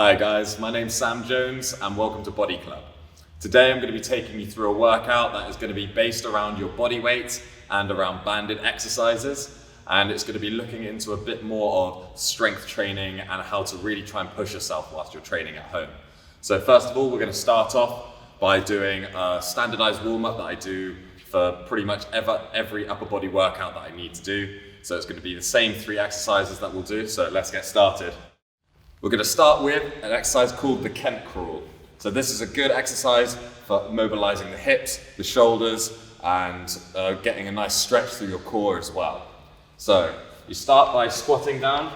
Hi guys, my name's Sam Jones and welcome to Body Club. Today I'm going to be taking you through a workout that is going to be based around your body weight and around banded exercises, and it's going to be looking into a bit more of strength training and how to really try and push yourself whilst you're training at home. So first of all, we're going to start off by doing a standardized warm-up that I do for pretty much every upper body workout that I need to do. So it's going to be the same 3 exercises that we'll do, so let's get started. We're going to start with an exercise called the Kent crawl. So this is a good exercise for mobilizing the hips, the shoulders, and getting a nice stretch through your core as well. So you start by squatting down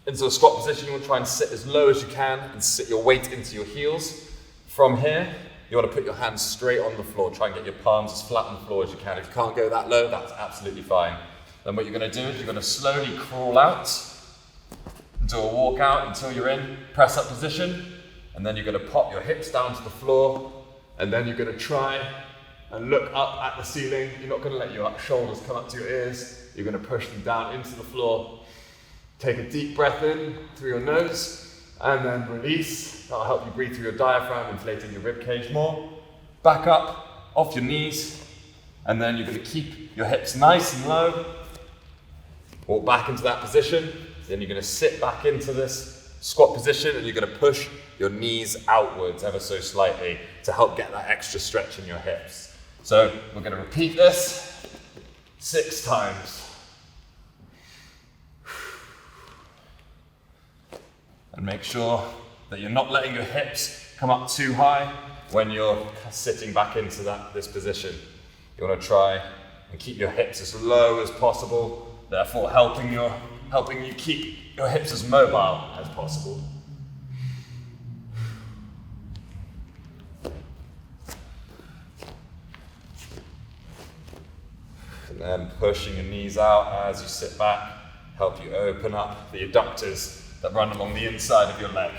into a squat position. You want to try and sit as low as you can and sit your weight into your heels. From here, you want to put your hands straight on the floor. Try and get your palms as flat on the floor as you can. If you can't go that low, that's absolutely fine. Then what you're going to do is you're going to slowly crawl out, do a walk out until you're in press up position, and then you're going to pop your hips down to the floor, and then you're going to try and look up at the ceiling. You're not going to let your shoulders come up to your ears. You're going to push them down into the floor. Take a deep breath in through your nose and then release. That'll help you breathe through your diaphragm, inflating your rib cage more. Back up off your knees, and then you're going to keep your hips nice and low. Walk back into that position. Then you're going to sit back into this squat position and you're going to push your knees outwards ever so slightly to help get that extra stretch in your hips. So we're going to repeat this 6 times. And make sure that you're not letting your hips come up too high when you're sitting back into this position. You want to try and keep your hips as low as possible, therefore helping you keep your hips as mobile as possible. And then pushing your knees out as you sit back, help you open up the adductors that run along the inside of your leg.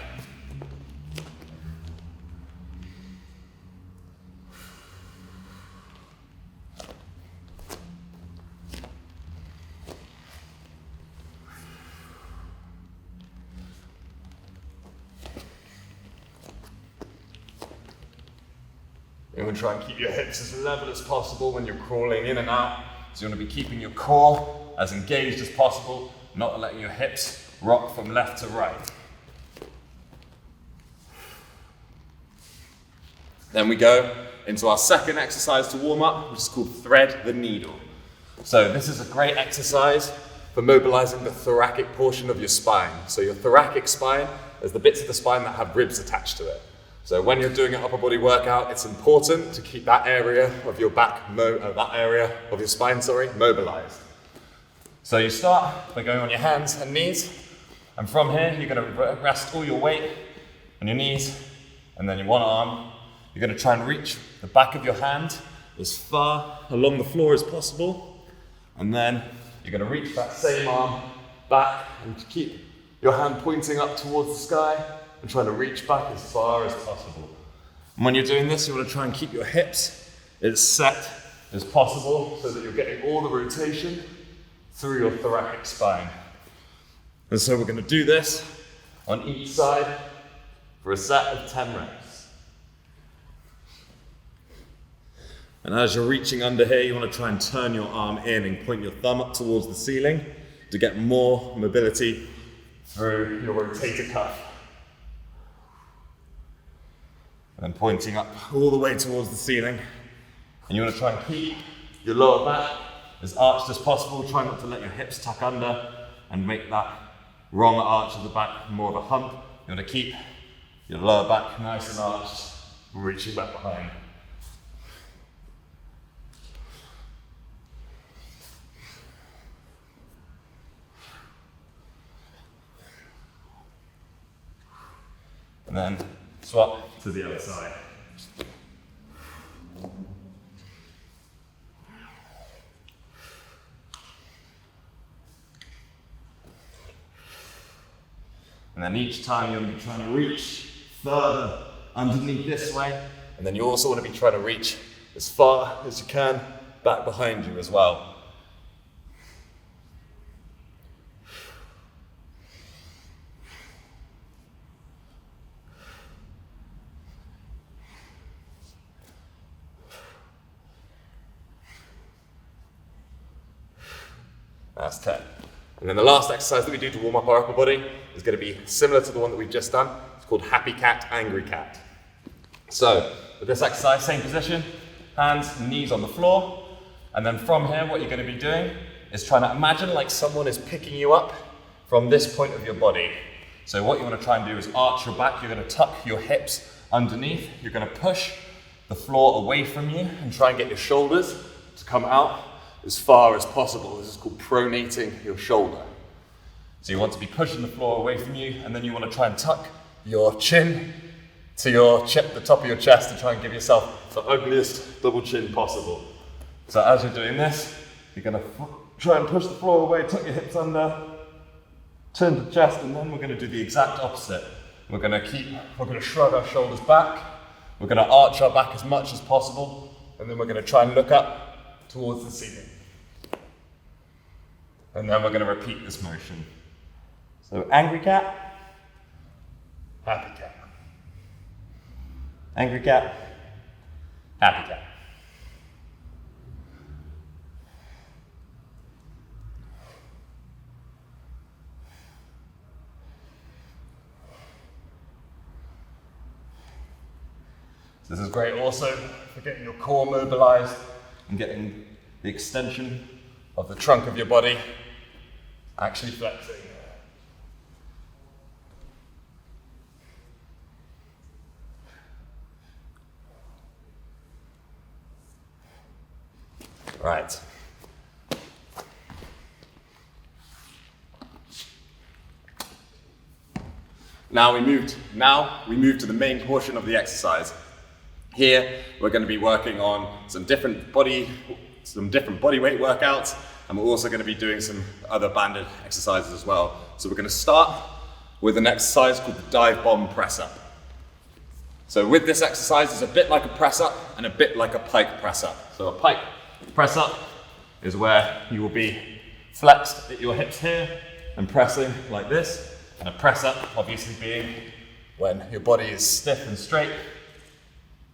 You want to try and keep your hips as level as possible when you're crawling in and out. So you want to be keeping your core as engaged as possible, not letting your hips rock from left to right. Then we go into our second exercise to warm up, which is called thread the needle. So this is a great exercise for mobilizing the thoracic portion of your spine. So your thoracic spine is the bits of the spine that have ribs attached to it. So when you're doing an upper body workout, it's important to keep that area of your spine, mobilized. So you start by going on your hands and knees, and from here you're going to rest all your weight on your knees, and then your one arm. You're going to try and reach the back of your hand as far along the floor as possible, and then you're going to reach that same arm back and keep your hand pointing up towards the sky, and trying to reach back as far as possible. And when you're doing this, you want to try and keep your hips as set as possible so that you're getting all the rotation through your thoracic spine. And so we're going to do this on each side for a set of 10 reps. And as you're reaching under here, you want to try and turn your arm in and point your thumb up towards the ceiling to get more mobility through your rotator cuff. And then pointing up all the way towards the ceiling. And you want to try and keep your lower back as arched as possible. Try not to let your hips tuck under and make that wrong arch of the back more of a hump. You want to keep your lower back nice and arched, reaching back behind. And then swap to the other side. And then each time you'll be trying to reach further underneath this way, and then you also want to be trying to reach as far as you can back behind you as well. That's 10. And then the last exercise that we do to warm up our upper body is going to be similar to the one that we've just done. It's called happy cat, angry cat. So with this exercise, same position, hands, knees on the floor. And then from here, what you're going to be doing is trying to imagine like someone is picking you up from this point of your body. So what you want to try and do is arch your back. You're going to tuck your hips underneath. You're going to push the floor away from you and try and get your shoulders to come out as far as possible. This is called pronating your shoulder. So you want to be pushing the floor away from you, and then you want to try and tuck your chin to the top of your chest to try and give yourself the ugliest double chin possible. So as you're doing this, you're going to try and push the floor away, tuck your hips under, turn the chest, and then we're going to do the exact opposite. We're going to shrug our shoulders back, we're going to arch our back as much as possible, and then we're going to try and look up towards the ceiling. And then we're going to repeat this motion. So angry cat, happy cat. Angry cat, happy cat. This is great also for getting your core mobilized and getting the extension of the trunk of your body actually flexing. Right. Now we move to the main portion of the exercise. Here we're going to be working on some different body weight workouts, and we're also going to be doing some other banded exercises as well. So we're going to start with an exercise called the dive bomb press up. So with this exercise, it's a bit like a press up and a bit like a pike press up. So a pike press up is where you will be flexed at your hips here and pressing like this, and a press up obviously being when your body is stiff and straight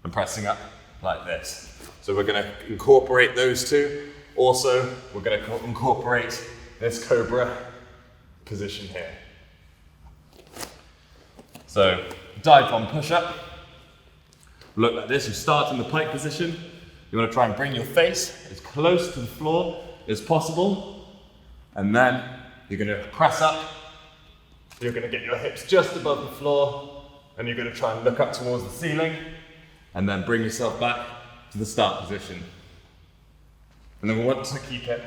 and pressing up like this. So we're going to incorporate those two. Also, we're going to incorporate this cobra position here. So dive bomb push up. Look like this. You start in the pike position. You want to try and bring your face as close to the floor as possible. And then you're going to press up. You're going to get your hips just above the floor. And you're going to try and look up towards the ceiling. And then bring yourself back to the start position. And then we want to keep it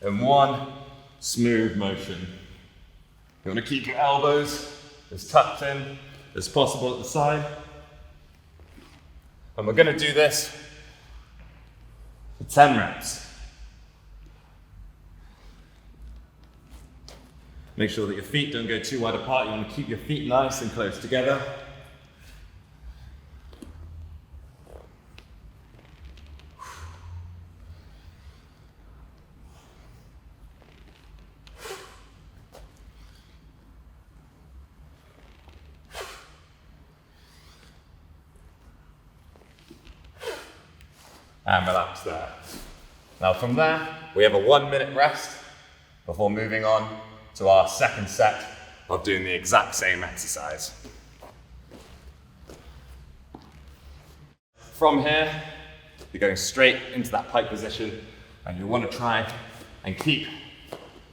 in one smooth motion. You want to keep your elbows as tucked in as possible at the side. And we're going to do this for 10 reps. Make sure that your feet don't go too wide apart. You want to keep your feet nice and close together. And relax there. Now from there, we have a 1 minute rest before moving on to our second set of doing the exact same exercise. From here, you're going straight into that pike position, and you want to try and keep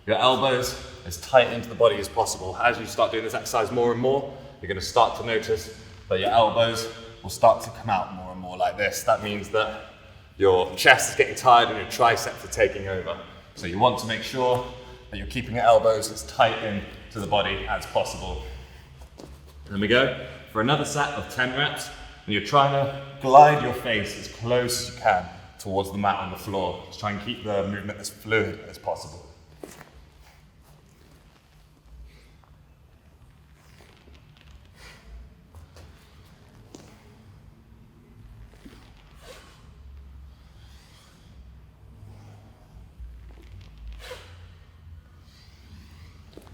your elbows as tight into the body as possible. As you start doing this exercise more and more, you're going to start to notice that your elbows will start to come out more and more like this. That means that your chest is getting tired and your triceps are taking over. So you want to make sure that you're keeping your elbows as tight in to the body as possible. Then we go for another set of 10 reps, and you're trying to glide your face as close as you can towards the mat on the floor. Just try and keep the movement as fluid as possible.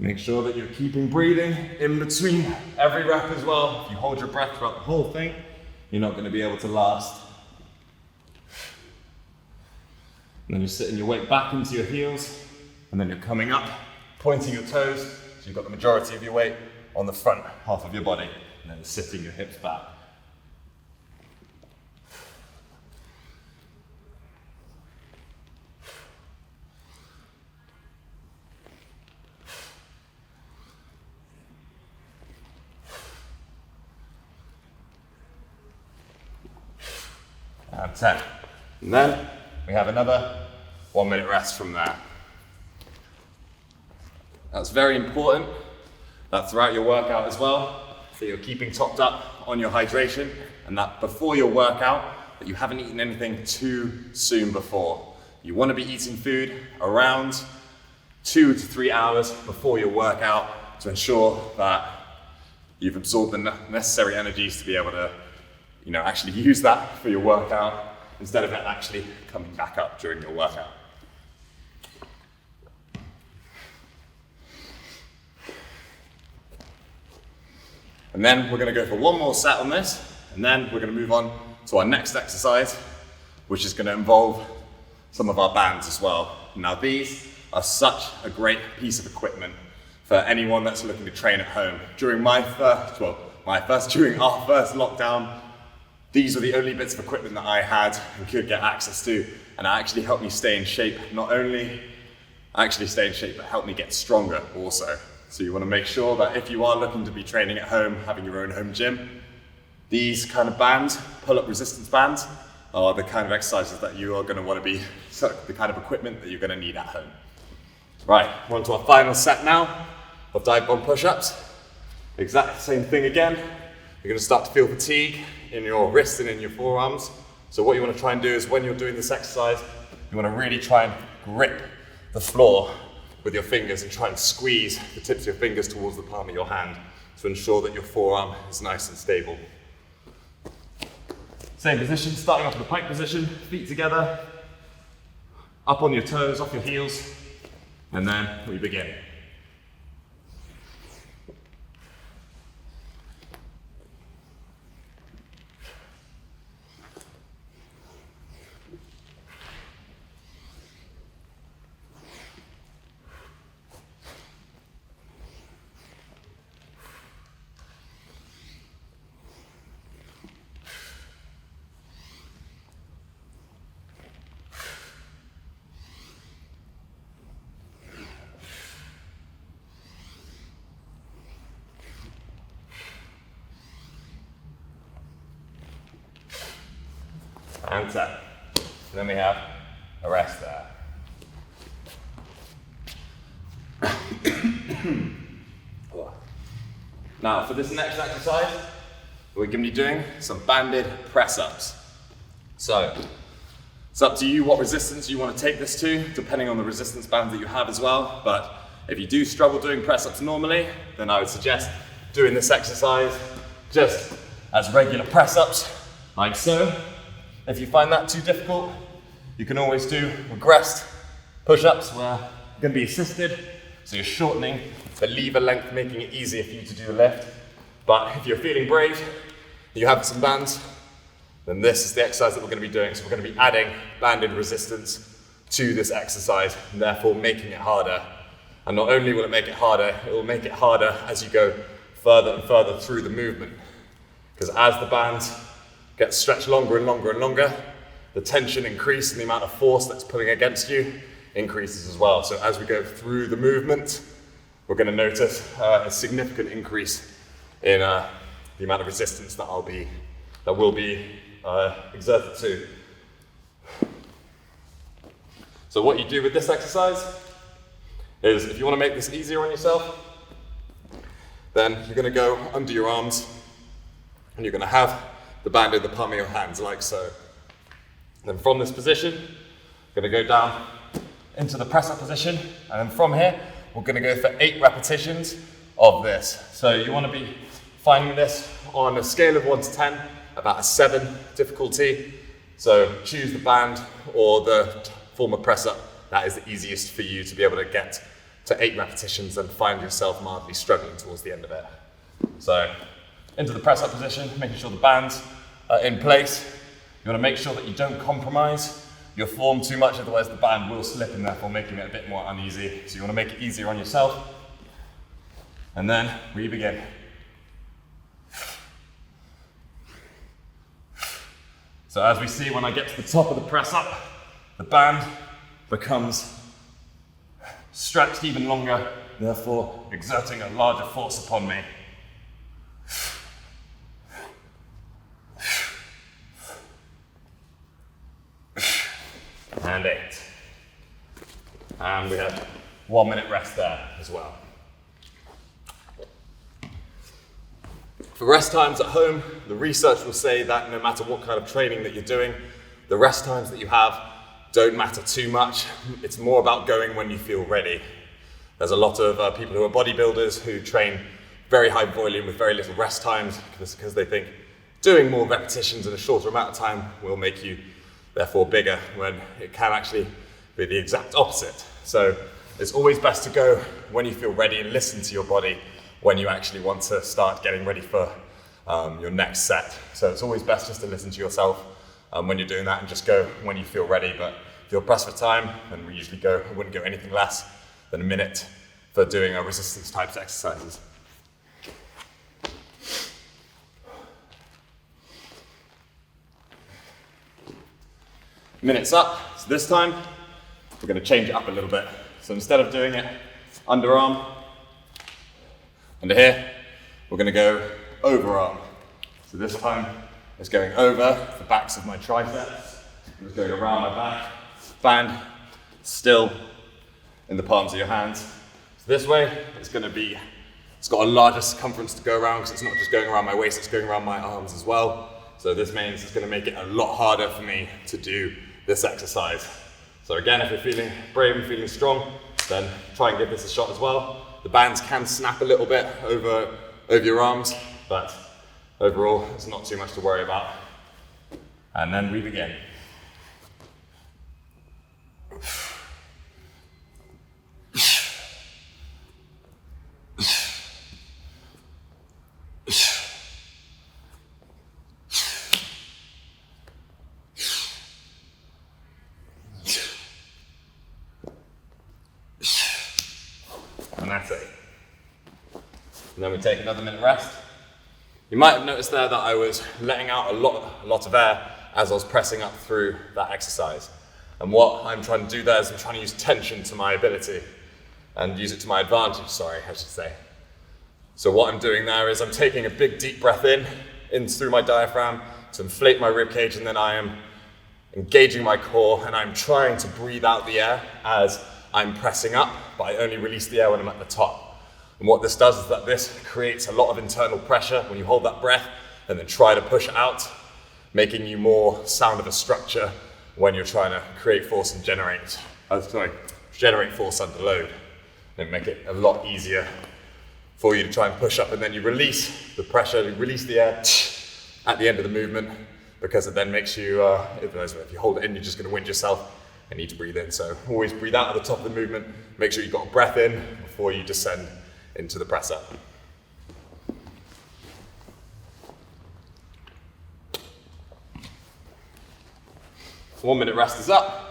Make sure that you're keeping breathing in between every rep as well. If you hold your breath throughout the whole thing, you're not going to be able to last. And then you're sitting your weight back into your heels, And then you're coming up, pointing your toes, so you've got the majority of your weight on the front half of your body, and then sitting your hips back. And 10. And then we have another 1 minute rest from there. That's very important that throughout your workout as well, that you're keeping topped up on your hydration, and that before your workout, that you haven't eaten anything too soon before. You want to be eating food around 2 to 3 hours before your workout to ensure that you've absorbed the necessary energies to be able to actually use that for your workout instead of it actually coming back up during your workout. And then we're going to go for one more set on this, and then we're going to move on to our next exercise, which is going to involve some of our bands as well. Now these are such a great piece of equipment for anyone that's looking to train at home. During our first lockdown, these were the only bits of equipment that I had and could get access to, and it actually helped me stay in shape. Not only actually stay in shape, but helped me get stronger also. So you want to make sure that if you are looking to be training at home, having your own home gym, these kind of bands, pull-up resistance bands, are the kind of exercises that you are going to want to be, the kind of equipment that you're going to need at home. Right, we're on to our final set now of dive bomb push-ups. Exact same thing again. You're going to start to feel fatigue in your wrists and in your forearms. So what you want to try and do is when you're doing this exercise, you want to really try and grip the floor with your fingers and try and squeeze the tips of your fingers towards the palm of your hand to ensure that your forearm is nice and stable. Same position, starting off in the pike position, feet together, up on your toes, off your heels, and then we begin. And set. And then we have a rest there. Now for this next exercise, we're going to be doing some banded press-ups. So it's up to you what resistance you want to take this to, depending on the resistance band that you have as well. But if you do struggle doing press-ups normally, then I would suggest doing this exercise just as regular press-ups, like so. If you find that too difficult, you can always do regressed push-ups where you're going to be assisted. So you're shortening the lever length, making it easier for you to do the lift. But if you're feeling brave, you have some bands, then this is the exercise that we're going to be doing. So we're going to be adding banded resistance to this exercise, and therefore making it harder. And not only will it make it harder, it will make it harder as you go further and further through the movement. Because as the bands get stretched longer and longer and longer, the tension increases and the amount of force that's pulling against you increases as well. So as we go through the movement, we're going to notice a significant increase in the amount of resistance that will be exerted to. So what you do with this exercise is, if you want to make this easier on yourself, then you're going to go under your arms and you're going to have the band in the palm of your hands, like so. Then from this position, we're going to go down into the press-up position, and then from here, we're going to go for 8 repetitions of this. So you want to be finding this on a scale of 1 to 10, about a 7 difficulty. So choose the band or the form of press-up that is the easiest for you to be able to get to 8 repetitions and find yourself mildly struggling towards the end of it. So into the press-up position, making sure the bands are in place. You want to make sure that you don't compromise your form too much, otherwise the band will slip and therefore making it a bit more uneasy. So you want to make it easier on yourself. And then we begin. So as we see, when I get to the top of the press up, the band becomes stretched even longer, therefore exerting a larger force upon me. And 8. And we have 1 minute rest there as well. For rest times at home, the research will say that no matter what kind of training that you're doing, the rest times that you have don't matter too much. It's more about going when you feel ready. There's a lot of people who are bodybuilders who train very high volume with very little rest times because they think doing more repetitions in a shorter amount of time will make you therefore bigger, when it can actually be the exact opposite. So it's always best to go when you feel ready and listen to your body when you actually want to start getting ready for your next set. So it's always best just to listen to yourself when you're doing that and just go when you feel ready. But if you're pressed for time, then we usually go, I wouldn't go anything less than a minute for doing our resistance types exercises. Minutes up. So this time we're going to change it up a little bit. So instead of doing it underarm, under here, we're going to go overarm. So this time it's going over the backs of my triceps. I'm just going around my back. Band still in the palms of your hands. So this way it's got a larger circumference to go around, because it's not just going around my waist, it's going around my arms as well. So this means it's going to make it a lot harder for me to do this exercise. So again, if you're feeling brave and feeling strong, then try and give this a shot as well. The bands can snap a little bit over your arms, but overall, it's not too much to worry about. And then we begin. And that's it. And then we take another minute rest. You might have noticed there that I was letting out a lot of air as I was pressing up through that exercise. And what I'm trying to do there is I'm trying to use tension to my ability, and use it to my advantage, I should say. So what I'm doing there is I'm taking a big deep breath in through my diaphragm to inflate my rib cage, and then I am engaging my core, and I'm trying to breathe out the air as I'm pressing up, but I only release the air when I'm at the top. And what this does is that this creates a lot of internal pressure when you hold that breath and then try to push out, making you more sound of a structure when you're trying to create force and generate force under load. And make it a lot easier for you to try and push up, and then you release the pressure, you release the air at the end of the movement, because it then makes you, if you hold it in, you're just going to wind yourself and need to breathe in. So always breathe out at the top of the movement, make sure you've got a breath in before you descend into the press up. So 1 minute rest is up.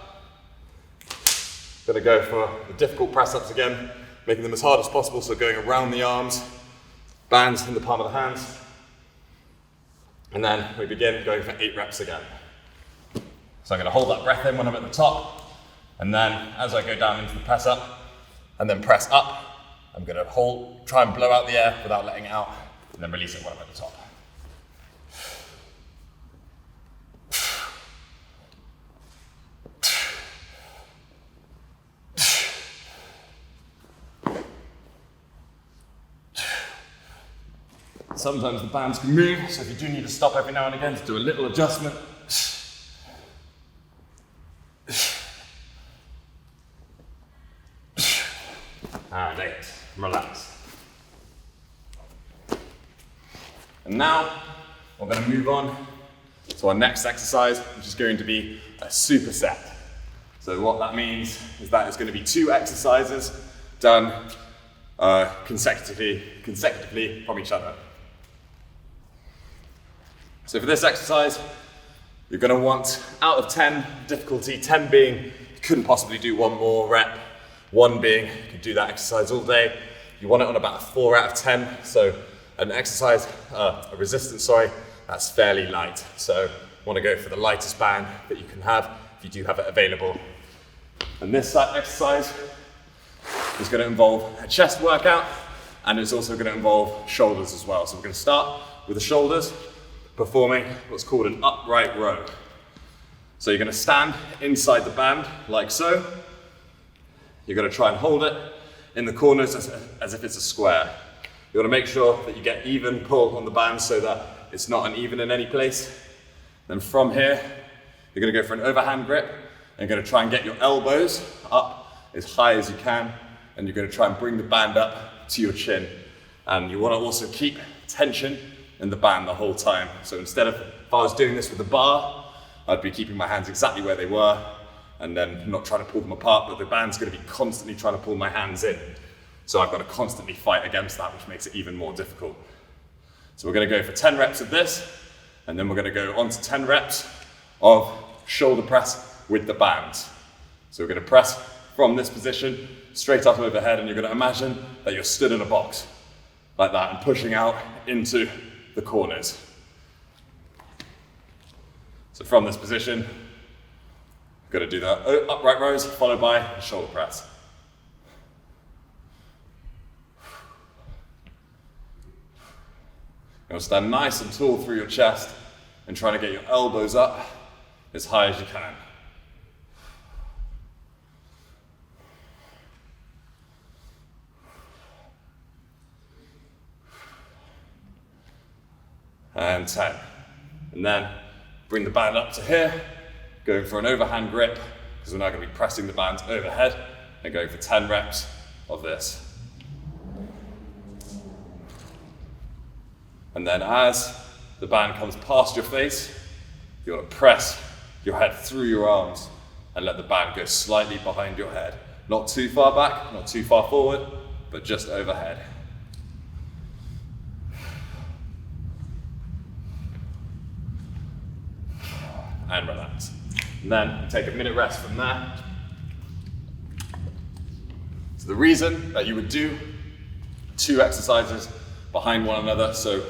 Gonna go for the difficult press ups again, making them as hard as possible, so going around the arms, bands in the palm of the hands. And then we begin going for 8 reps again. So I'm going to hold that breath in when I'm at the top, and then as I go down into the press up and then press up, I'm going to try and blow out the air without letting it out, and then release it when I'm at the top. Sometimes the bands can move, so if you do need to stop every now and again to do a little adjustment. And 8, relax. And now we're going to move on to our next exercise, which is going to be a superset. So what that means is that it's going to be 2 exercises done consecutively from each other. So for this exercise, You're going to want, out of 10, difficulty 10 being you couldn't possibly do one more rep, 1 being you could do that exercise all day. You want it on about a 4 out of 10, so an exercise, a resistance, that's fairly light. So you want to go for the lightest band that you can have if you do have it available. And this exercise is going to involve a chest workout, and it's also going to involve shoulders as well. So we're going to start with the shoulders, performing what's called an upright row. So you're going to stand inside the band like so. You're going to try and hold it in the corners as if it's a square. You want to make sure that you get even pull on the band so that it's not uneven in any place. Then from here, you're going to go for an overhand grip, and you're going to try and get your elbows up as high as you can, and you're going to try and bring the band up to your chin. And you want to also keep tension in the band the whole time. So instead of, if I was doing this with a bar, I'd be keeping my hands exactly where they were and then not trying to pull them apart, but the band's going to be constantly trying to pull my hands in. So I've got to constantly fight against that, which makes it even more difficult. So we're going to go for 10 reps of this, and then we're going to go on to 10 reps of shoulder press with the bands. So we're going to press from this position straight up overhead, and you're going to imagine that you're stood in a box like that and pushing out into the corners. So from this position, I'm going to do the upright rows followed by the shoulder press. You're going to stand nice and tall through your chest and try to get your elbows up as high as you can. And 10. And then bring the band up to here, going for an overhand grip, because we're now going to be pressing the band overhead, and going for 10 reps of this. And then as the band comes past your face, you want to press your head through your arms and let the band go slightly behind your head. Not too far back, not too far forward, but just overhead. And relax. And then take a minute rest from there. So the reason that you would do 2 exercises behind one another, so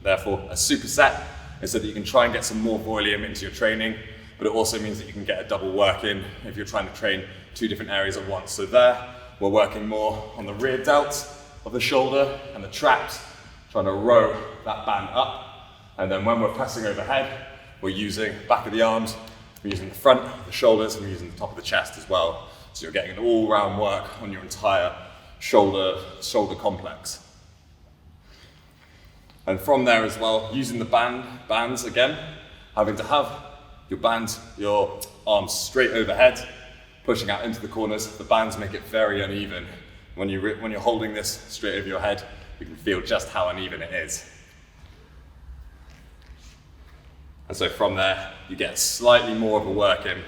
therefore a superset, is so that you can try and get some more volume into your training, but it also means that you can get a double work in if you're trying to train 2 different areas at once. So there, we're working more on the rear delts of the shoulder and the traps, trying to row that band up. And then when we're pressing overhead, we're using back of the arms, we're using the front of the shoulders, and we're using the top of the chest as well. So you're getting an all-round work on your entire shoulder complex. And from there as well, using the bands again, having to have your arms straight overhead, pushing out into the corners. The bands make it very uneven. When you're holding this straight over your head, you can feel just how uneven it is. And so from there, you get slightly more of a work in,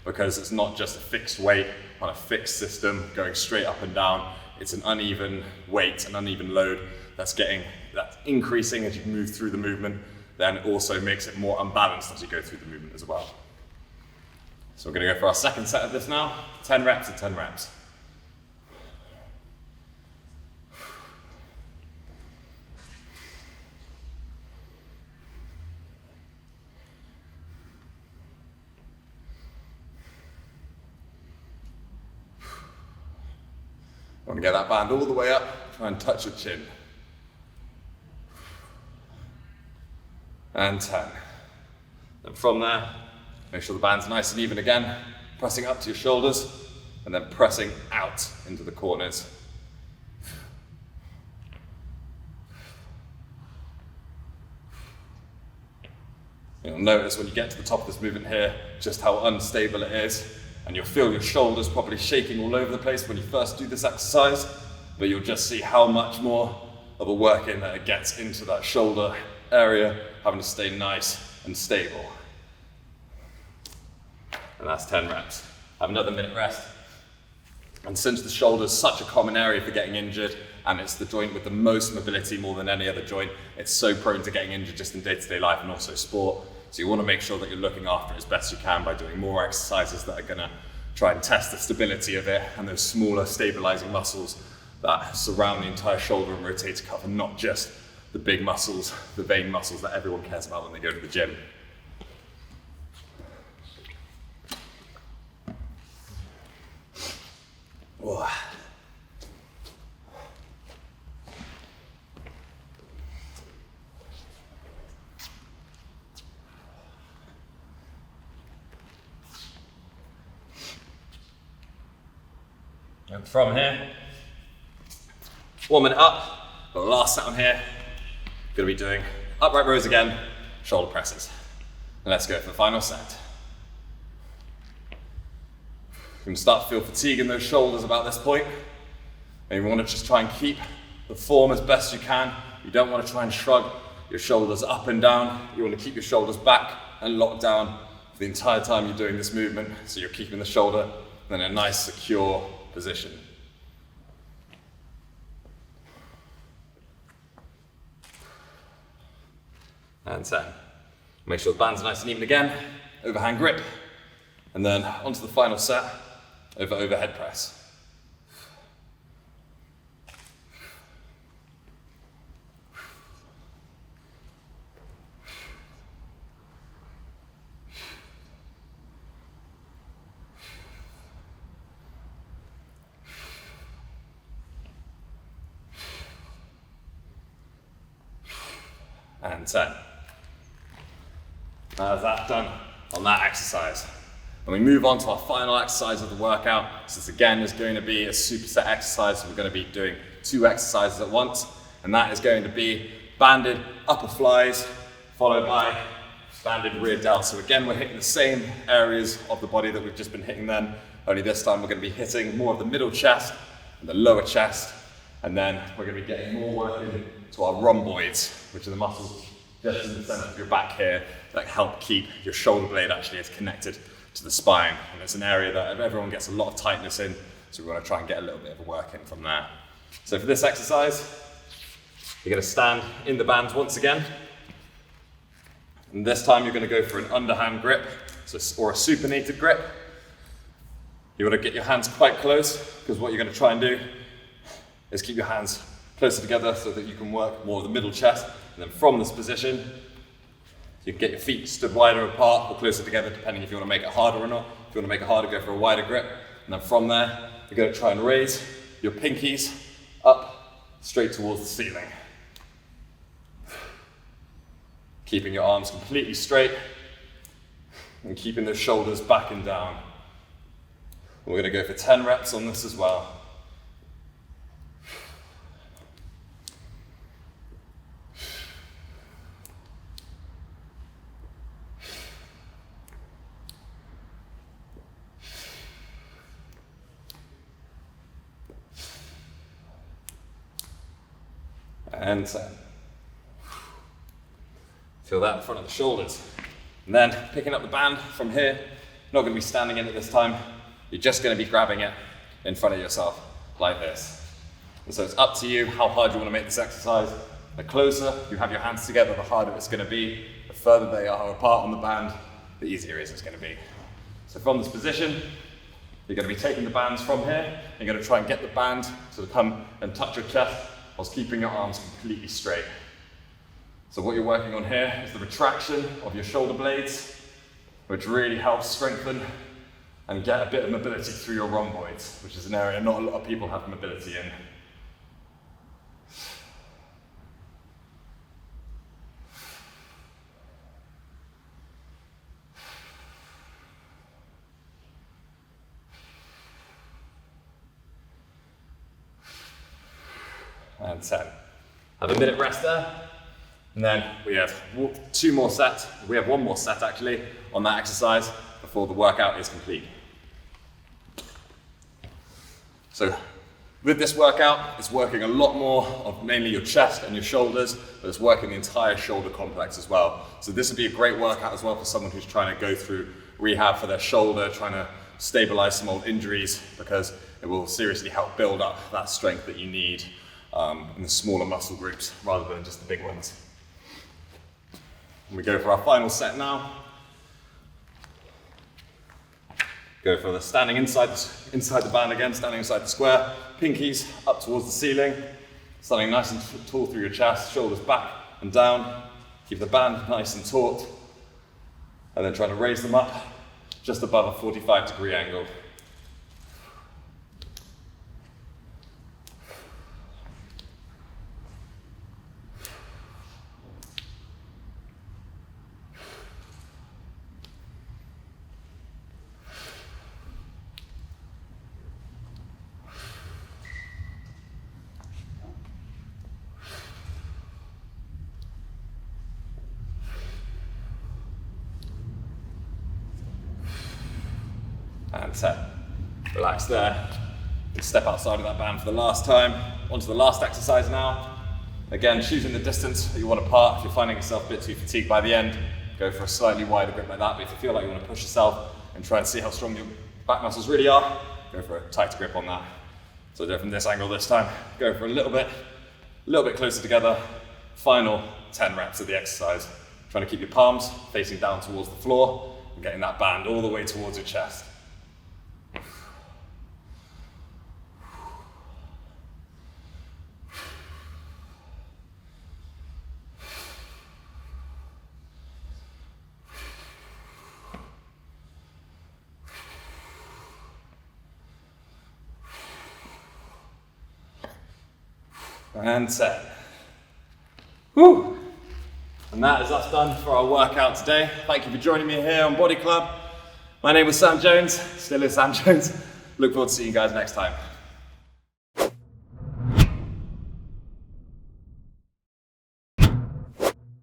because it's not just a fixed weight on a fixed system going straight up and down. It's an uneven weight, an uneven load that's increasing as you move through the movement. Then it also makes it more unbalanced as you go through the movement as well. So we're going to go for our second set of this now, 10 reps and 10 reps. I want to get that band all the way up, try and touch your chin. And 10. And from there, make sure the band's nice and even again, pressing up to your shoulders, and then pressing out into the corners. You'll notice when you get to the top of this movement here, just how unstable it is. And you'll feel your shoulders probably shaking all over the place when you first do this exercise, but you'll just see how much more of a work in that it gets into that shoulder area, having to stay nice and stable. And that's 10 reps. Have another minute rest. And since the shoulder is such a common area for getting injured, and it's the joint with the most mobility more than any other joint, it's so prone to getting injured just in day-to-day life and also sport. So you want to make sure that you're looking after it as best you can by doing more exercises that are going to try and test the stability of it and those smaller stabilizing muscles that surround the entire shoulder and rotator cuff, and not just the big muscles, the vein muscles that everyone cares about when they go to the gym. Whoa. And from here, warming it up, the last set on here, going to be doing upright rows again, shoulder presses. And let's go for the final set. You can start to feel fatigue in those shoulders about this point, and you want to just try and keep the form as best you can. You don't want to try and shrug your shoulders up and down. You want to keep your shoulders back and locked down for the entire time you're doing this movement, so you're keeping the shoulder in a nice, secure position. And 10. Make sure the band's nice and even again, overhand grip, and then onto the final set, over overhead press. And 10. Now that's done on that exercise. And we move on to our final exercise of the workout. So this again is going to be a superset exercise. So we're going to be doing 2 exercises at once. And that is going to be banded upper flies, followed by banded rear delts. So again, we're hitting the same areas of the body that we've just been hitting then, only this time we're going to be hitting more of the middle chest and the lower chest. And then we're going to be getting more work into our rhomboids, which are the muscles just in the center of your back here that help keep your shoulder blade actually as connected to the spine. And it's an area that everyone gets a lot of tightness in, so we want to try and get a little bit of a work in from there. So for this exercise, you're going to stand in the bands once again. And this time you're going to go for an underhand grip, or a supinated grip. You want to get your hands quite close, because what you're going to try and do is keep your hands closer together so that you can work more of the middle chest. And then from this position, you can get your feet stood wider apart or closer together, depending if you want to make it harder or not. If you want to make it harder, go for a wider grip. And then from there, you're going to try and raise your pinkies up straight towards the ceiling. Keeping your arms completely straight and keeping those shoulders back and down. We're going to go for 10 reps on this as well. And 10. Feel that in front of the shoulders. And then picking up the band from here, not going to be standing in it this time, you're just going to be grabbing it in front of yourself like this. And so it's up to you how hard you want to make this exercise. The closer you have your hands together, the harder it's going to be. The further they are apart on the band, the easier it's going to be. So from this position, you're going to be taking the bands from here. You're going to try and get the band to come and touch your chest whilst keeping your arms completely straight. So what you're working on here is the retraction of your shoulder blades, which really helps strengthen and get a bit of mobility through your rhomboids, which is an area not a lot of people have mobility in. And 10. Have a minute rest there. And then we have 2 more sets. We have 1 more set actually on that exercise before the workout is complete. So with this workout, it's working a lot more of mainly your chest and your shoulders, but it's working the entire shoulder complex as well. So this would be a great workout as well for someone who's trying to go through rehab for their shoulder, trying to stabilize some old injuries, because it will seriously help build up that strength that you need in the smaller muscle groups rather than just the big ones. And we go for our final set now. Go for the standing inside the band again, standing inside the square. Pinkies up towards the ceiling. Standing nice and tall through your chest, shoulders back and down. Keep the band nice and taut. And then try to raise them up just above a 45-degree angle. And 10. Relax there. Step outside of that band for the last time. Onto the last exercise now. Again, choosing the distance that you want to part. If you're finding yourself a bit too fatigued by the end, go for a slightly wider grip like that. But if you feel like you want to push yourself and try and see how strong your back muscles really are, go for a tighter grip on that. So do it from this angle this time. Go for a little bit closer together. Final 10 reps of the exercise. Trying to keep your palms facing down towards the floor and getting that band all the way towards your chest. And 10. Whew. And that is us done for our workout today. Thank you for joining me here on Body Club. My name was Sam Jones, still is Sam Jones. Look forward to seeing you guys next time.